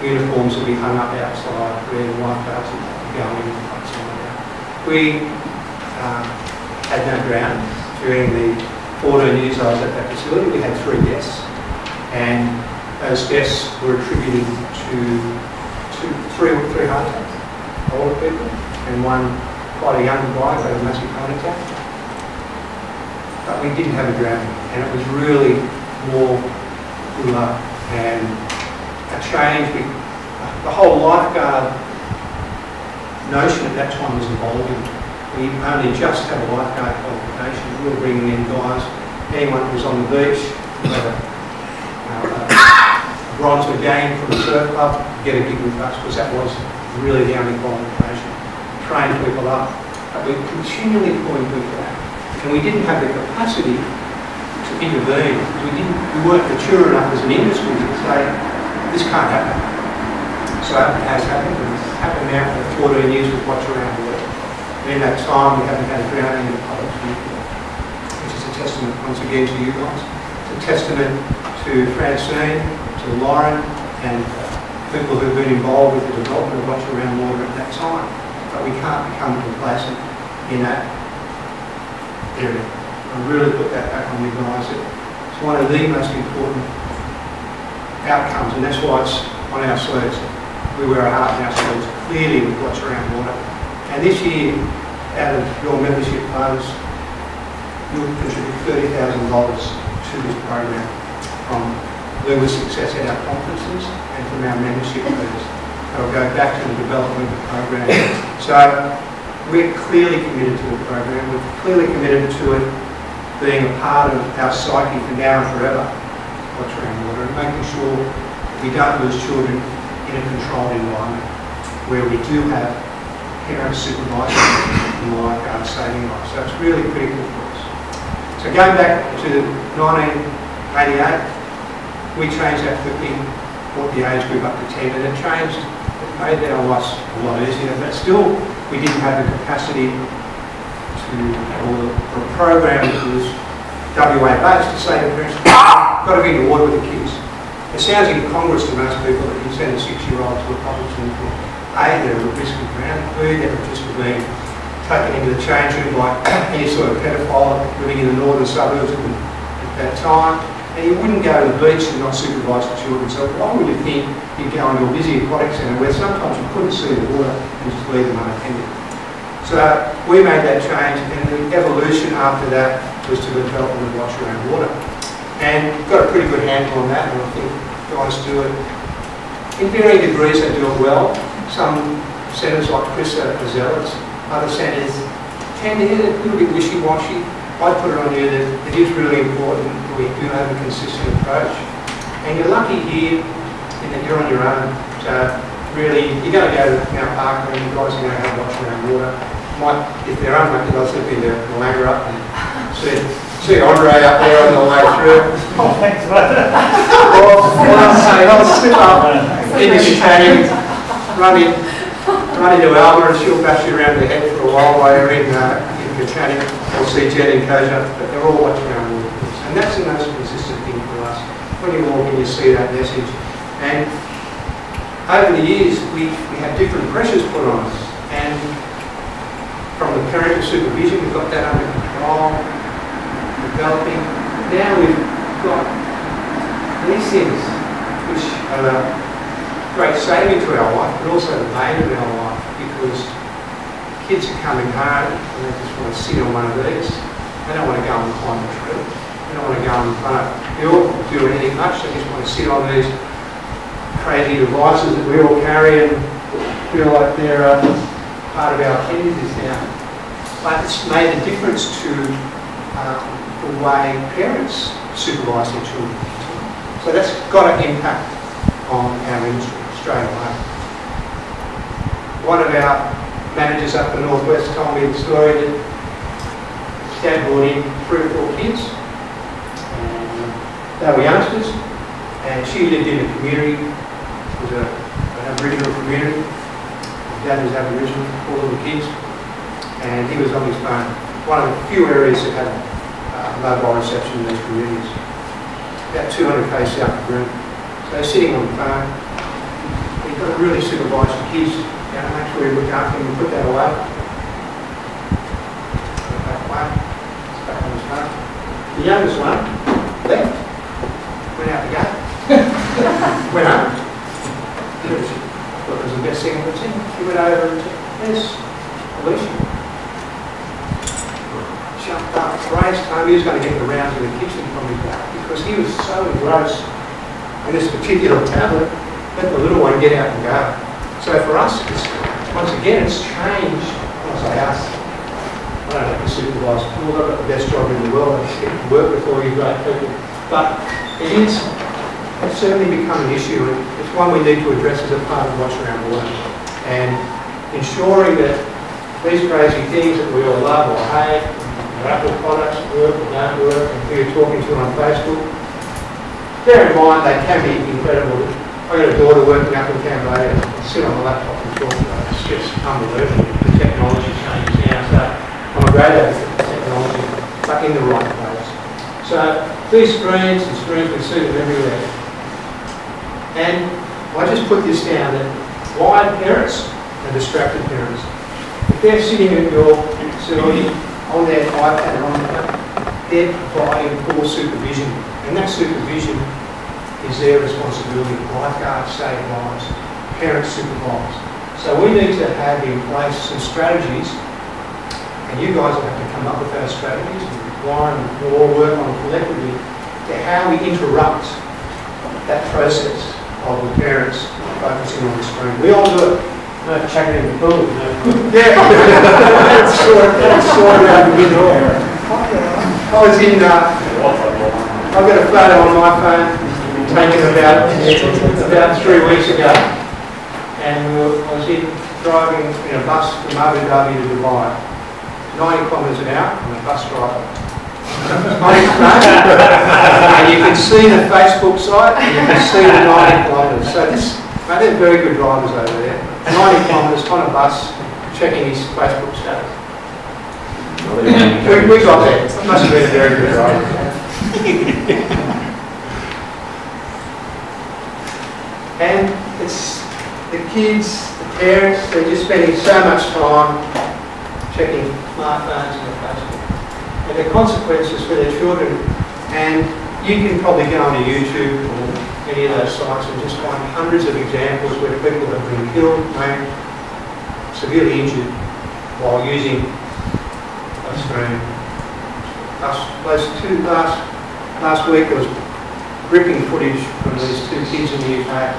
uniforms would be hung up outside where the lifeguards would go in and something like that. We had no ground. During the 14 years I was at that facility, we had 3 deaths, and those deaths were attributed to 3 heart attacks, older people, and 1 quite a young guy who had a massive heart attack. But we didn't have a grounding, and it was really more good luck and a change. The whole lifeguard notion at that time was evolving. We only just had a lifeguard qualification. We were bringing in guys, anyone who was on the beach, a bronze medallion from the surf club, get a gig with us, because that was really the only qualification. Train people up, but we were continually pulling people out. And we didn't have the capacity to intervene. We weren't mature enough as an industry to say, this can't happen. So it has happened, and it's happened now for 14 years with Watch Around the World. And in that time we haven't had a drowning in the public vehicle, which is a testament once again to you guys. It's a testament to Francine, to Lauren, and people who've been involved with the development of Watch Around Water at that time. But we can't become complacent in that area. I really put that back on you guys. It's one of the most important outcomes, and that's why it's on our sleeves. We wear our heart on our sleeves, clearly with Watch Around Water. And this year, out of your membership funds, you'll contribute $30,000 to this program from LIWA Success at our conferences and from our membership fees. It'll go back to the development of the program. So we're clearly committed to the program. We're clearly committed to it being a part of our psyche for now and forever, Watch Around Water, and making sure we don't lose children in a controlled environment where we do have parents supervising in lifeguard saving lives. So it's really critical for us. So going back to 1988, we changed that quickly, brought the age group up to 10, and it changed, it made our lives a lot easier, but still we didn't have the capacity to, or a program that was WA based to say to parents, got to be in the water with the kids. It sounds incongruous to most people that you send a 6-year-old to a public swimming pool. A, they're at risk of drowning. B, they're at risk of being taken into the change room by any sort of pedophile living in the northern suburbs at that time. And you wouldn't go to the beach and not supervise the children. So why would you think you'd go into a busy aquatic centre where sometimes you couldn't see the water and just leave them unattended? So we made that change, and the evolution after that was to the development of Watch Around Water. And got a pretty good handle on that, and I think guys do it in varying degrees. They do it well. Some centres like Chris are zealots. Other centres tend to get a little bit wishy-washy. I'd put it on you that it is really important that we do have a consistent approach. And you're lucky here in that you're on your own. So really, you're going to go to Mount Parker and you guys are going to have Watch Around Water. Might, if they're unlucky, they'll slip into Malaga up and see Andre up there on the way through. Oh, thanks, mate. I'll slip up in the Italian, run into Albany, and she'll bash you around the head for a while you're in Catania, or see Jen in Koja, but they're all Watch Around Water. And that's the most consistent thing for us. When you walk in, you see that message. And over the years, we had different pressures put on us. And from the parental supervision, we've got that under control, developing. Now we've got these things which are great saving to our life, but also the bane of our life, because kids are coming home and they just want to sit on one of these. They don't want to go and climb a tree. They don't want to go in front of the or do anything much. They just want to sit on these crazy devices that we all carry and feel like they're part of our activities now. But it's made a difference to the way parents supervise their children. So that's got an impact on our industry straight away. One of our managers up the northwest told me the story that his dad brought in 3 or 4 kids. And they were youngsters, and she lived in a community. It was an Aboriginal community. His dad was Aboriginal, 4 little kids, and he was on his phone. One of the few areas that had mobile reception in these communities. About 200 k's south of Broome. So he's sitting on the phone. You've got to really supervise your kids. Make sure you look after them and put that away. Put that away. It's back on his phone. The youngest one left. Went out the gate. Went home. I thought it was the best thing I've seen. He went over and said, "There's Alicia." Jumped up, raced home. He was going to get the rounds in the kitchen from his back because he was so engrossed in this particular tablet. Let the little one get out and go. So for us, once again, it's changed. When I say us, I don't have to supervise schools. I've got the best job in the world. I just get to work with all you great people. But it's certainly become an issue, and it's one we need to address as a part of Watch Around Water. And ensuring that these crazy things that we all love or hate, our Apple products work or don't work, and who you're talking to on Facebook, bear in mind they can be incredible. I've got a daughter working up in Cambodia, sit on the laptop and talk about it. It's just unbelievable. The technology changes now, so I'm a great advocate for technology, but in the right place. So these screens and screens, we see them everywhere. And I just put this down that wired parents and distracted parents, if they're sitting at your facility on their iPad or on their, they're providing poor supervision. And that supervision is their responsibility. Lifeguards save lives, parents supervise. So we need to have in place some strategies, and you guys will have to come up with those strategies, and Warren will all work on collectively, to how we interrupt that process of the parents focusing on the screen. We all do it. No chucking in the pool. No. Yeah, that's sort of out the middle. I was in, I've got a photo on my phone taken about 3 weeks ago, and I was driving in a bus from Abu Dhabi to Dubai, 90 kilometres an hour. I'm a bus driver. And you can see the Facebook site, and you can see the 90 kilometres. So this, mate, they're very good drivers over there. 90 kilometres on a bus, checking his Facebook status. We got there. It must have been a very good driver. And it's the kids, the parents, they're just spending so much time checking smartphones and Facebook. And the consequences for their children, and you can probably go onto YouTube or any of those sites and just find hundreds of examples where people have been killed, maimed, severely injured while using a screen. Last week there was gripping footage from these 2 kids in the UK.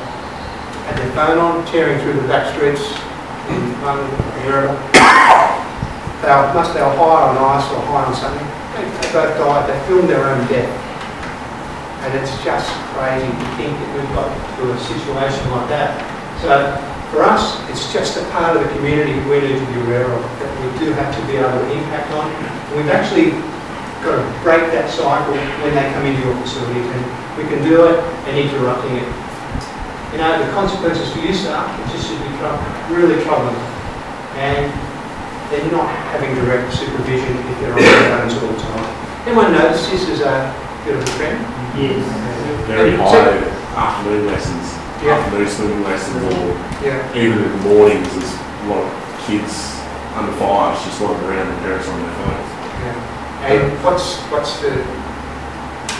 Had their phone on, tearing through the back streets in London or Europe. They were high on ice or high on something. They both died. They filmed their own death. And it's just crazy to think that we've got to a situation like that. So for us, it's just a part of the community we need to be aware of, that we do have to be able to impact on. We've actually got to break that cycle when they come into your facilities, and we can do it and interrupting it. You know, the consequences for you staff, it just should be really troubling. And they're not having direct supervision if they're on their phones all the time. Anyone notice this as a bit of a trend? Yes. Very high afternoon lessons, afternoon swimming lessons, or even in the mornings, there's a lot of kids under 5s just wandering around and parents on their phones. Yeah. And what's the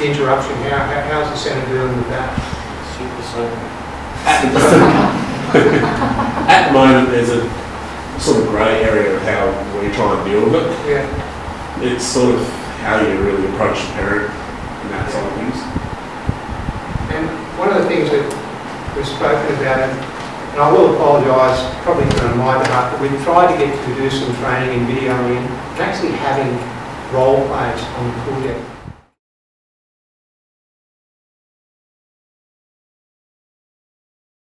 interruption? How's the centre dealing with that? Super soon. At the moment, there's a sort of grey area of how we try and deal with it. Yeah. It's sort of how you really approach the parent and that side of things. And one of the things that we've spoken about, and I will apologise probably on my behalf, but we've tried to get to do some training in videoing and actually having role plays on the pool deck.